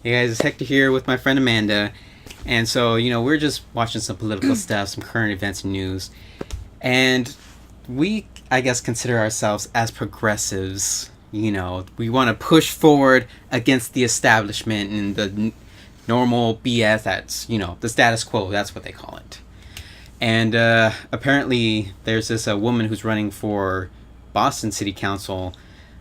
Hey guys, it's Hector here with my friend Amanda. And so, we're just watching some political stuff, some current events and news. And we, I guess, consider ourselves as progressives. We want to push forward against the establishment and the normal BS that's, the status quo. That's what they call it. And apparently there's this woman who's running for Boston City Council.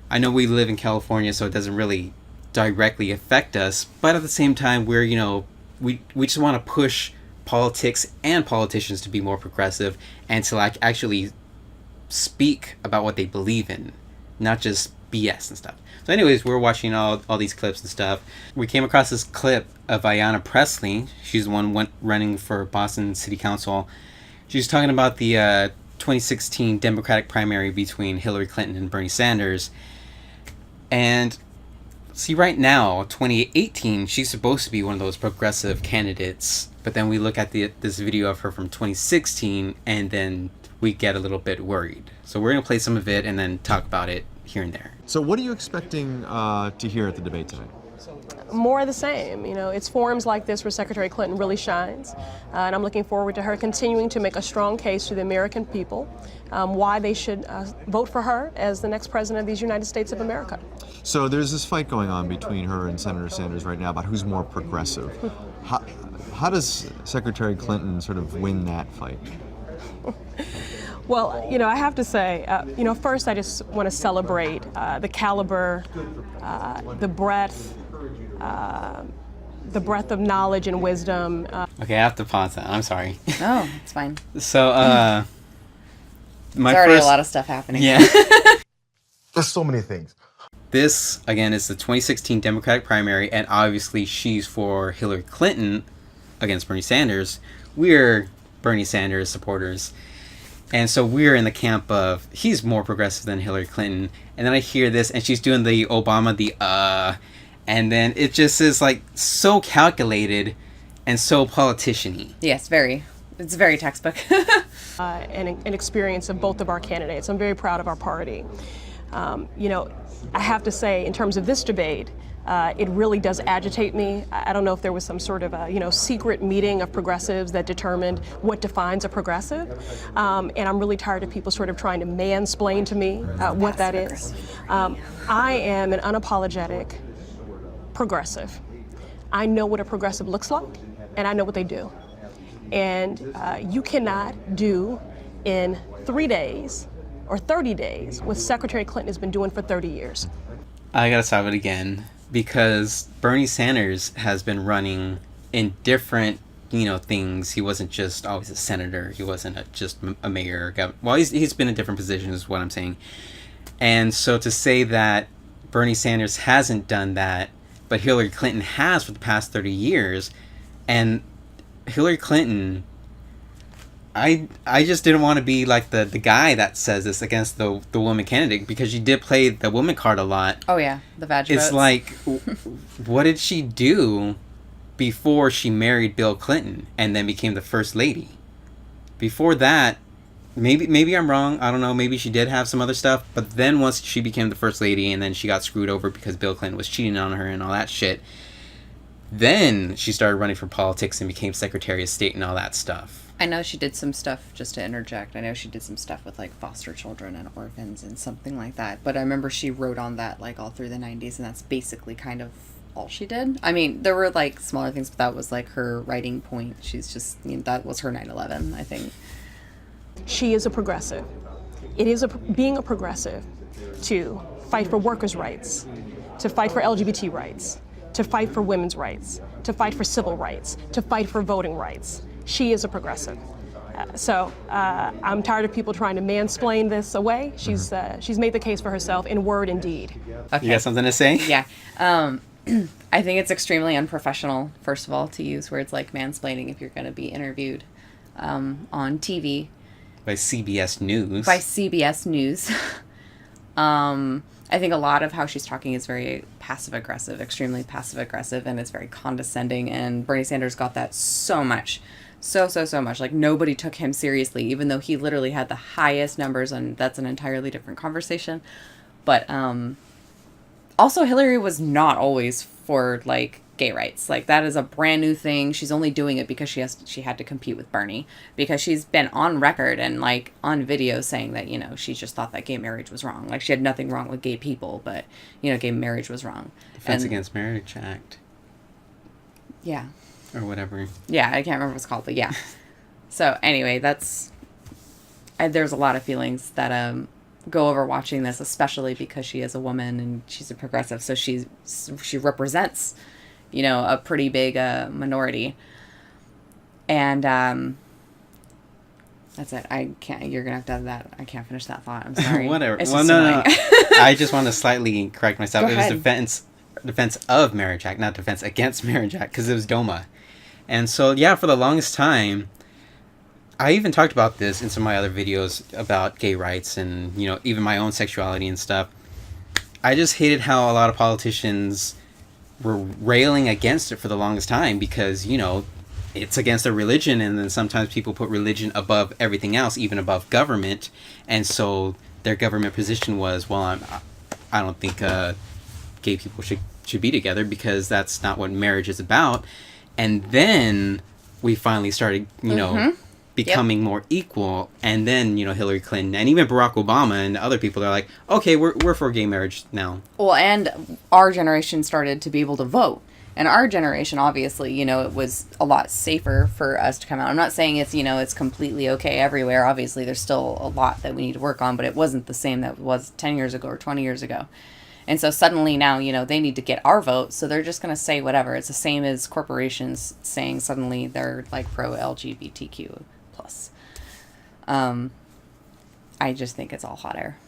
I know we live in California, so it doesn't really directly affect us, but at the same time we just want to push politics and politicians to be more progressive and to actually speak about what they believe in, not just BS and stuff. So anyways, we're watching all these clips and stuff. We came across this clip of Ayanna Pressley. She's the one running for Boston City Council. She's talking about the 2016 Democratic primary between Hillary Clinton and Bernie Sanders. And see, right now, 2018, she's supposed to be one of those progressive candidates. But then we look at this video of her from 2016, and then we get a little bit worried. So we're going to play some of it and then talk about it here and there. So what are you expecting to hear at the debate tonight? More of the same. It's forums like this where Secretary Clinton really shines. And I'm looking forward to her continuing to make a strong case to the American people why they should vote for her as the next president of these United States of America. So there's this fight going on between her and Senator Sanders right now about who's more progressive. How does Secretary Clinton sort of win that fight? Well, I have to say, first I just want to celebrate the caliber, the breadth of knowledge and wisdom. Okay, I have to pause that. I'm sorry. No, it's fine. So, There's already a lot of stuff happening. Yeah. There's so many things. This, again, is the 2016 Democratic primary, and obviously she's for Hillary Clinton against Bernie Sanders. We're Bernie Sanders supporters. And so we're in the camp of, he's more progressive than Hillary Clinton. And then I hear this, and she's doing the Obama, and then it just is like so calculated and so politician-y. Yes, very. It's very textbook. And an experience of both of our candidates. I'm very proud of our party. I have to say, in terms of this debate, it really does agitate me. I don't know if there was some sort of secret meeting of progressives that determined what defines a progressive. And I'm really tired of people sort of trying to mansplain to me what that is. I am an unapologetic progressive. I know what a progressive looks like, and I know what they do. And you cannot do in 3 days or 30 days what Secretary Clinton has been doing for 30 years. I gotta stop it again, because Bernie Sanders has been running in different, things. He wasn't just always a senator. He wasn't just a mayor. Well, he's been in different positions, is what I'm saying. And so to say that Bernie Sanders hasn't done that, but Hillary Clinton has for the past 30 years, and Hillary Clinton, I just didn't want to be like the guy that says this against the woman candidate, because she did play the woman card a lot. Oh yeah, the vag It's votes. like, what did she do before she married Bill Clinton and then became the first lady? Before that, maybe I'm wrong. I don't know. Maybe she did have some other stuff. But then once she became the first lady and then she got screwed over because Bill Clinton was cheating on her and all that shit, then she started running for politics and became Secretary of State and all that stuff. I know she did some stuff, just to interject, I know she did some stuff with like foster children and orphans and something like that. But I remember she wrote on that like all through the 90s, and that's basically kind of all she did. I mean, there were like smaller things, but that was like her writing point. She's just, that was her 9/11, I think. She is a progressive. It is being a progressive to fight for workers' rights, to fight for LGBT rights, to fight for women's rights, to fight for civil rights, to fight for voting rights. She is a progressive. So I'm tired of people trying to mansplain this away. She's made the case for herself in word and deed. Okay. You got something to say? Yeah. I think it's extremely unprofessional, first of all, to use words like mansplaining if you're going to be interviewed on TV. By CBS News. By CBS News. I think a lot of how she's talking is very passive-aggressive, extremely passive-aggressive, and it's very condescending, and Bernie Sanders got that so much. So much. Like, nobody took him seriously, even though he literally had the highest numbers, and that's an entirely different conversation. But, also, Hillary was not always for like gay rights. Like that is a brand new thing. She's only doing it because she had to compete with Bernie, because she's been on record and like on video saying that, you know, she just thought that gay marriage was wrong. Like she had nothing wrong with gay people, but you know, gay marriage was wrong. Defense Against Marriage Act. Yeah. Or whatever. Yeah, I can't remember what it's called, but yeah. So anyway, there's a lot of feelings that go over watching this, especially because she is a woman and she's a progressive, so she represents, you know, a pretty big minority. And that's it. I can't. You're gonna have to have that. I can't finish that thought. I'm sorry. Whatever. It's Well, just no. annoying. I just want to slightly correct myself. Go It was ahead. Defense of Marriage Act, not Defense Against Marriage Act, because it was DOMA. And so, yeah, for the longest time, I even talked about this in some of my other videos about gay rights and, you know, even my own sexuality and stuff. I just hated how a lot of politicians were railing against it for the longest time because, you know, it's against a religion, and then sometimes people put religion above everything else, even above government. And so their government position was, well, I don't think gay people should be together because that's not what marriage is about. And then we finally started, you know, becoming more equal. And then, you know, Hillary Clinton and even Barack Obama and other people are like, okay, we're for gay marriage now. Well, and our generation started to be able to vote. And our generation, obviously, you know, it was a lot safer for us to come out. I'm not saying it's, you know, it's completely okay everywhere. Obviously, there's still a lot that we need to work on, but it wasn't the same that it was 10 years ago or 20 years ago. And so suddenly now, you know, they need to get our vote, so they're just going to say whatever. It's the same as corporations saying suddenly they're like pro-LGBTQ+. I just think it's all hot air.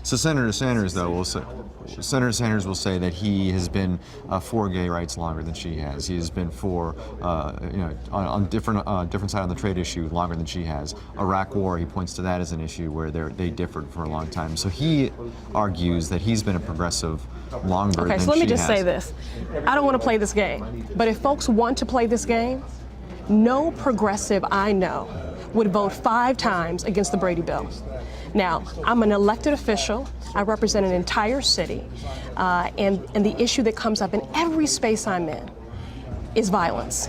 So Senator Sanders, though, will say that he has been for gay rights longer than she has. He has been for, you know, on different side on the trade issue longer than she has. Iraq War, he points to that as an issue where they differed for a long time. So he argues that he's been a progressive longer than she has. Okay, so let me just say this. I don't want to play this game, but if folks want to play this game, no progressive I know would vote 5 times against the Brady Bill. Now, I'm an elected official. I represent an entire city, and the issue that comes up in every space I'm in is violence.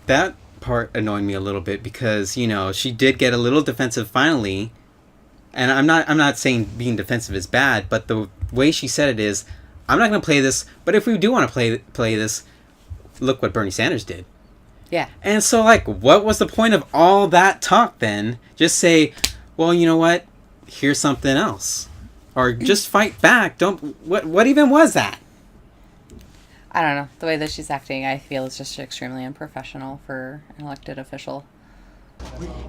That part annoyed me a little bit because, you know, she did get a little defensive finally. And I'm not saying being defensive is bad, but the way she said it is, I'm not going to play this, but if we do want to play this, look what Bernie Sanders did. Yeah. And so, like, what was the point of all that talk then? Just say, well, you know what? Here's something else. Or just fight back. What even was that? I don't know. The way that she's acting, I feel, is just extremely unprofessional for an elected official.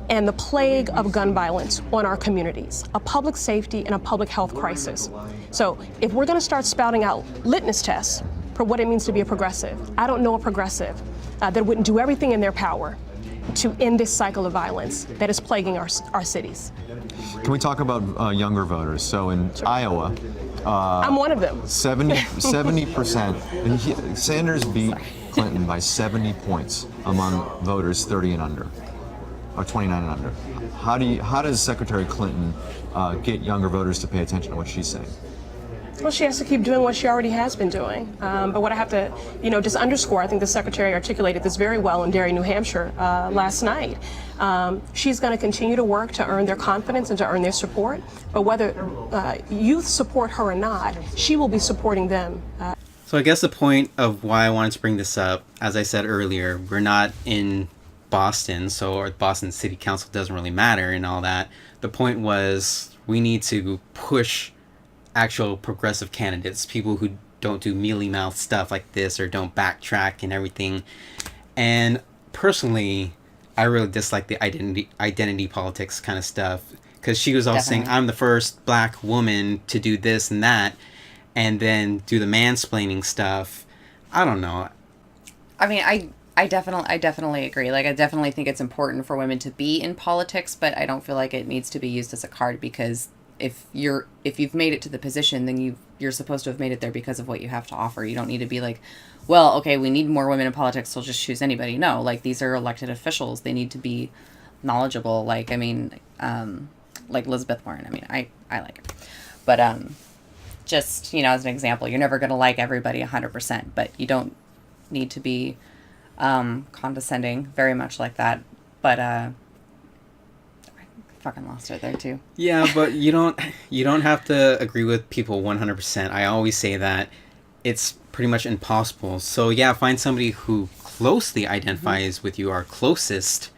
And the plague of gun violence on our communities, a public safety and a public health crisis. So if we're going to start spouting out litmus tests for what it means to be a progressive, I don't know a progressive that wouldn't do everything in their power to end this cycle of violence that is plaguing our cities. Can we talk about younger voters? So in Iowa, I'm one of them. 70%. Sanders beat Clinton by 70 points among voters 30 and under, or 29 and under. How does Secretary Clinton get younger voters to pay attention to what she's saying? Well, she has to keep doing what she already has been doing. But what I have to, you know, just underscore, I think the Secretary articulated this very well in Derry, New Hampshire last night. She's going to continue to work to earn their confidence and to earn their support. But whether youth support her or not, she will be supporting them. So I guess the point of why I wanted to bring this up, as I said earlier, we're not in Boston, or Boston City Council doesn't really matter and all that. The point was we need to push actual progressive candidates, people who don't do mealy-mouthed stuff like this or don't backtrack and everything. And personally, I really dislike the identity politics kind of stuff, because she was always saying, I'm the first black woman to do this and that, and then do the mansplaining stuff. I don't know. I mean, I definitely agree. Like, I definitely think it's important for women to be in politics, but I don't feel like it needs to be used as a card, because if you've made it to the position, then you're supposed to have made it there because of what you have to offer. You don't need to be like, well, okay, we need more women in politics, so just choose anybody. No, like, these are elected officials. They need to be knowledgeable. Like, I mean, like Elizabeth Warren. I mean, I like her. But just, you know, as an example, you're never going to like everybody 100%, but you don't need to be condescending very much like that. But I fucking lost it there too. Yeah, but you don't have to agree with people 100%. I always say that it's pretty much impossible. So yeah, find somebody who closely identifies with you, or closest.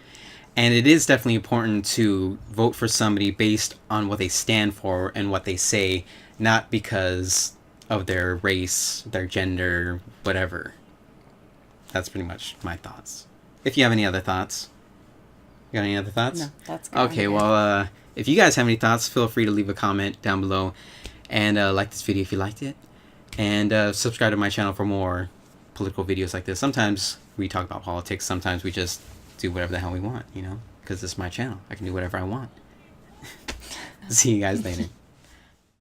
And it is definitely important to vote for somebody based on what they stand for and what they say, not because of their race, their gender, whatever. That's pretty much my thoughts. If you have any other thoughts. You got any other thoughts? No, that's good. Okay, well, if you guys have any thoughts, feel free to leave a comment down below. And like this video if you liked it. And subscribe to my channel for more political videos like this. Sometimes we talk about politics. Sometimes we just do whatever the hell we want, you know? Because this is my channel. I can do whatever I want. See you guys later.